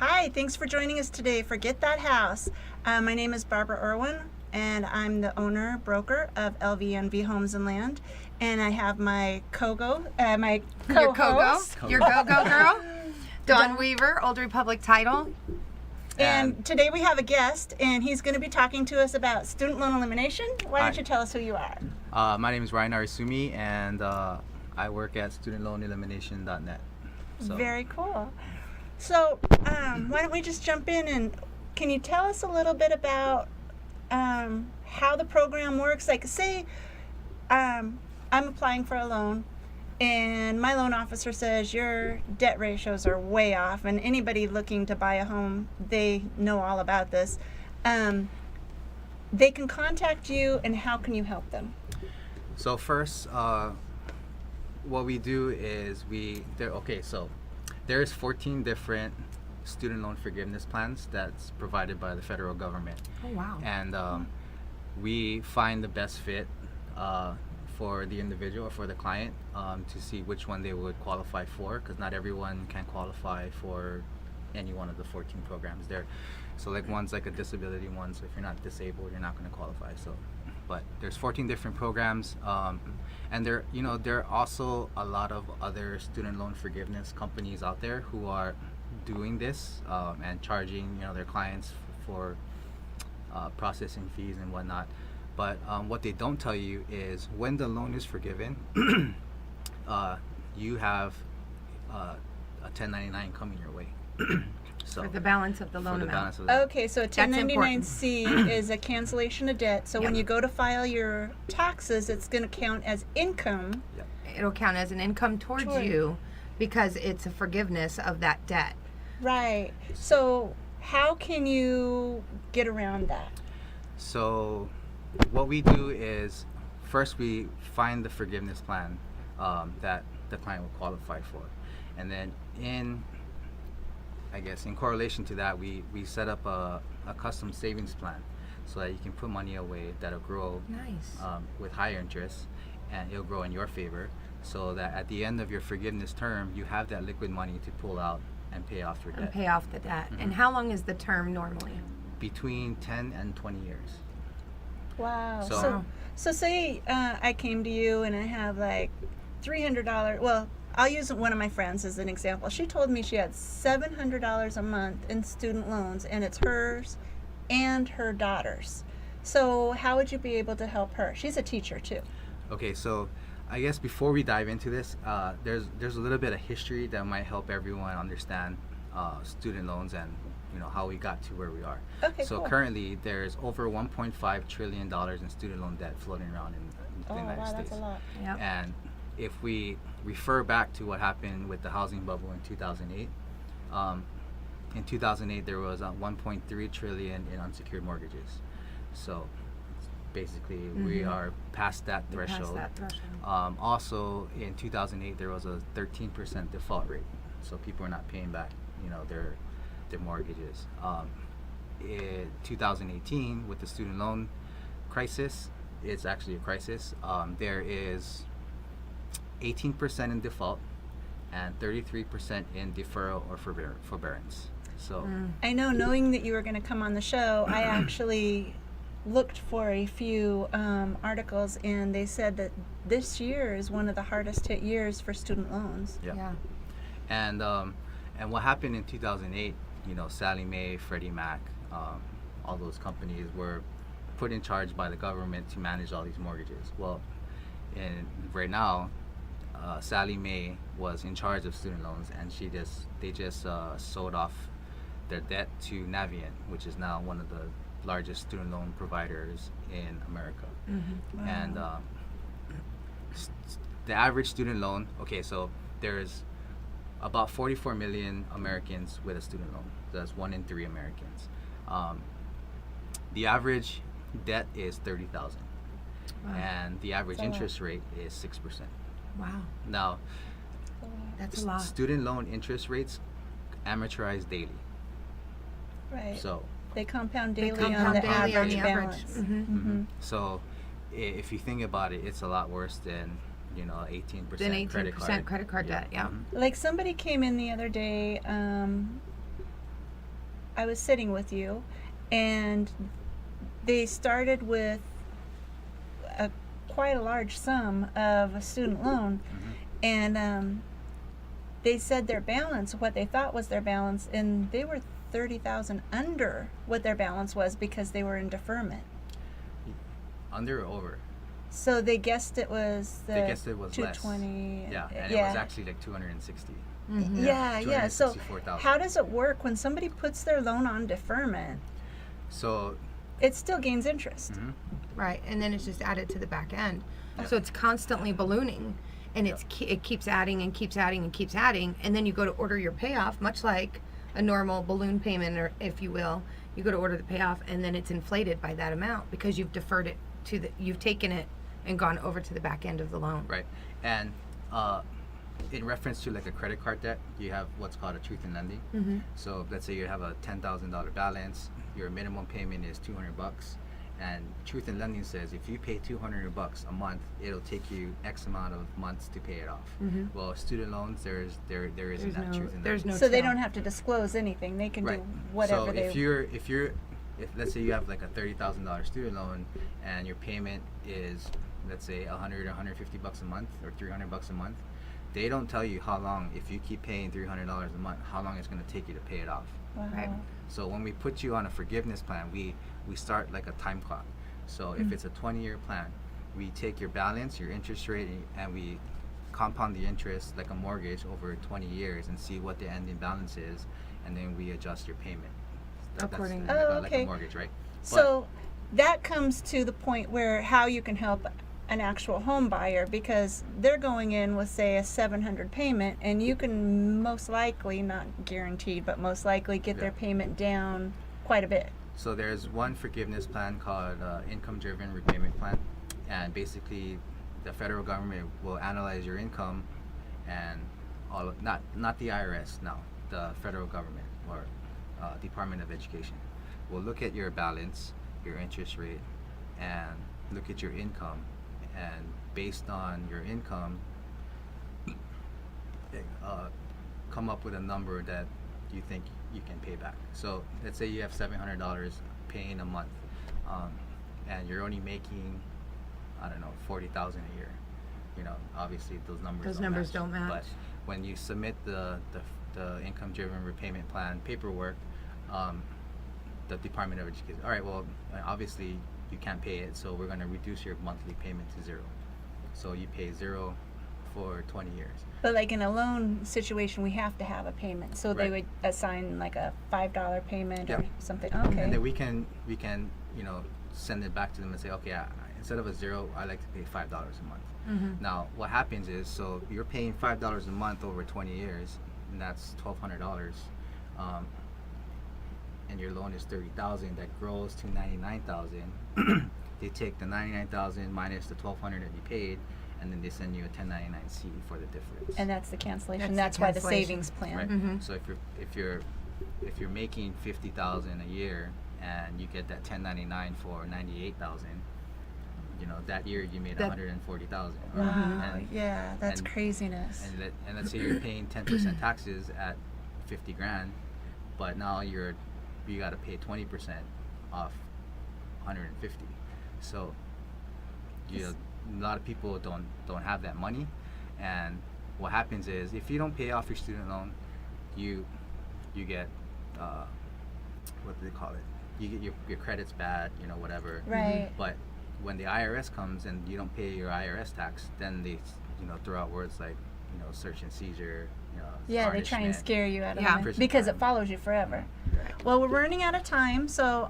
Hi, thanks for joining us today for Get That House. My name is Barbara Irwin, and I'm the owner, broker of LVNV Homes and Land. And I have my Your go-go girl, Dawn Weaver, Old Republic Title. And today we have a guest, and he's going to be talking to us about student loan elimination. Why don't you tell us who you are? My name is Ryan Arisumi, and I work at studentloanelimination.net. Very cool. So why don't we just jump in, and can you tell us a little bit about how the program works? Like, say I'm applying for a loan, and my loan officer says your debt ratios are way off, and anybody looking to buy a home, they know all about this. They can contact you, and how can you help them? So first, what we do is there's 14 different student loan forgiveness plans that's provided by the federal government. Oh, wow. And we find the best fit for the individual or for the client to see which one they would qualify for, because not everyone can qualify for any one of the 14 programs there. So like one's like a disability one, so if you're not disabled, you're not going to qualify. So, but there's 14 different programs, and there are also a lot of other student loan forgiveness companies out there who are doing this and charging their clients for processing fees and whatnot. But what they don't tell you is when the loan is forgiven, you have a 1099 coming your way. So For the balance of the loan amount. Okay, so a 1099-C is a cancellation of debt. So when you go to file your taxes, it's going to count as income. Yep. It'll count as an income towards you because it's a forgiveness of that debt. Right. So how can you get around that? So what we do is first we find the forgiveness plan that the client will qualify for, and then in correlation to that, we set up a custom savings plan so that you can put money away that'll grow with higher interest, and it'll grow in your favor, so that at the end of your forgiveness term, you have that liquid money to pull out and pay off your debt. And pay off the debt. Mm-hmm. And how long is the term normally? Between 10 and 20 years. Wow. So say I came to you and I have like $300. Well, I'll use one of my friends as an example. She told me she had $700 a month in student loans, and it's hers and her daughter's. So how would you be able to help her? She's a teacher too. Okay, so I guess before we dive into this, there's a little bit of history that might help everyone understand student loans and how we got to where we are. Okay, so cool. Currently there's over $1.5 trillion in student loan debt floating around in the United States. That's a lot. Yep. And if we refer back to what happened with the housing bubble in 2008, in 2008 there was 1.3 trillion in unsecured mortgages. So basically we are past that threshold. Also in 2008 there was a 13% default rate, so people are not paying back their mortgages. In 2018, with the student loan crisis, it's actually a crisis. There is 18% in default and 33% in deferral or forbearance. So I know, knowing that you were going to come on the show, I actually looked for a few articles, and they said that this year is one of the hardest hit years for student loans. Yeah. And what happened in 2008, Sallie Mae, Freddie Mac, all those companies were put in charge by the government to manage all these mortgages. Well, right now, Sallie Mae was in charge of student loans, and they just sold off their debt to Navient, which is now one of the largest student loan providers in America. Mm-hmm. Wow. And the average student loan, so there's about 44 million Americans with a student loan. That's 1 in 3 Americans. The average debt is $30,000, and the average interest rate is 6%. Wow. Now, that's a lot. Student loan interest rates amortize daily. Right. So they compound daily compound on the daily average on the balance. average. Mm-hmm. Mm-hmm. So if you think about it, it's a lot worse than 18% Then 18% credit card debt. Yeah. Like somebody came in the other day, I was sitting with you, and they started with quite a large sum of a student loan, and they said their balance, what they thought was their balance, and they were 30,000 under what their balance was because they were in deferment. Under or over? So they guessed it was the They guessed it was less. 220. Yeah, and it was actually like 260. Mhm. Yeah. So 264,000. how does it work when somebody puts their loan on deferment? So, It still gains interest. Right, and then it's just added to the back end. Yeah. So it's constantly ballooning, and it keeps adding and keeps adding and keeps adding, and then you go to order your payoff, much like a normal balloon payment, or if you will, you go to order the payoff, and then it's inflated by that amount because you've deferred it you've taken it and gone over to the back end of the loan. right. And in reference to like a credit card debt, you have what's called a truth in lending. Mm-hmm. So let's say you have a $10,000 balance, your minimum payment is $200, and truth in lending says if you pay $200 a month, it'll take you X amount of months to pay it off. Mm-hmm. Well, student loans, there isn't that truth in There's lending. no So they tell. don't have to disclose anything. They can Right. do whatever so they if let's say you have like a $30,000 student loan and your payment is, let's say, $100 or $150 a month or $300 a month, they don't tell you how long, if you keep paying $300 a month, how long it's going to take you to pay it off. Wow. Right. So when we put you on a forgiveness plan, we start like a time clock. So if it's a 20-year plan, we take your balance, your interest rate, and we compound the interest like a mortgage over 20 years and see what the ending balance is, and then we adjust your payment. According- That's Oh, like okay. a mortgage, right? So that comes to the point where how you can help an actual home buyer, because they're going in with, say, a $700 payment, and you can most likely, not guaranteed, but most likely get their Yeah. payment down quite a bit. So there's one forgiveness plan called income-driven repayment plan, and basically the federal government will analyze your income, and not the IRS, no, the federal government or Department of Education will look at your balance, your interest rate, and look at your income, and based on your income, come up with a number that you think you can pay back. So let's say you have $700 paying a month, and you're only making, I don't know, $40,000 a year. You know, obviously those numbers don't match. But when you submit the income-driven repayment plan paperwork, the Department of Education, all right, well, obviously you can't pay it, so we're going to reduce your monthly payment to zero. So you pay zero for 20 years. But like in a loan situation, we have to have a payment. So they would Right. assign like a $5 payment or Yeah. something. Okay. And then we can send it back to them and say, okay, instead of a zero, I like to pay $5 a month. Mm-hmm. Now, what happens is, so you're paying $5 a month over 20 years, and that's $1,200, and your loan is $30,000. That grows to $99,000. They take the $99,000 minus the $1,200 that you paid, and then they send you a 1099-C for the difference. And that's the cancellation. That's That's the why the cancellation. savings plan. Right. Mhm. So if you're making $50,000 a year and you get that 1099 for $98,000, that year you made That- $140,000. Wow. And, Yeah, that's and- craziness. and let's say you're paying 10% taxes at 50 grand, but now you got to pay 20% off 150. So a lot of people don't have that money, and what happens is if you don't pay off your student loan, you get what do they call it? You get your credit's bad, whatever. Right. But when the IRS comes and you don't pay your IRS tax, then they throw out words like search and seizure. Yeah, they try and garnishment. scare you out of Yeah. it Prison because time. it follows you forever. Right. Well, we're running out of time, so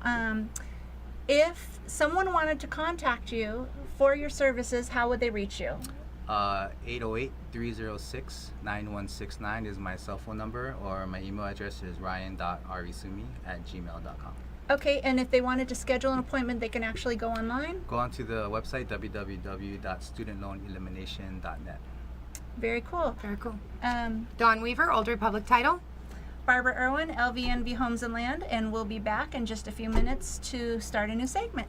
if someone wanted to contact you for your services, how would they reach you? 808-306-9169 is my cell phone number, or my email address is ryan.arisumi@gmail.com. Okay, and if they wanted to schedule an appointment, they can actually go online? Go onto the website www.studentloanelimination.net. Very cool. Very cool. Um, Dawn Weaver, Old Republic title. Barbara Irwin, LVNV Homes and Land, and we'll be back in just a few minutes to start a new segment.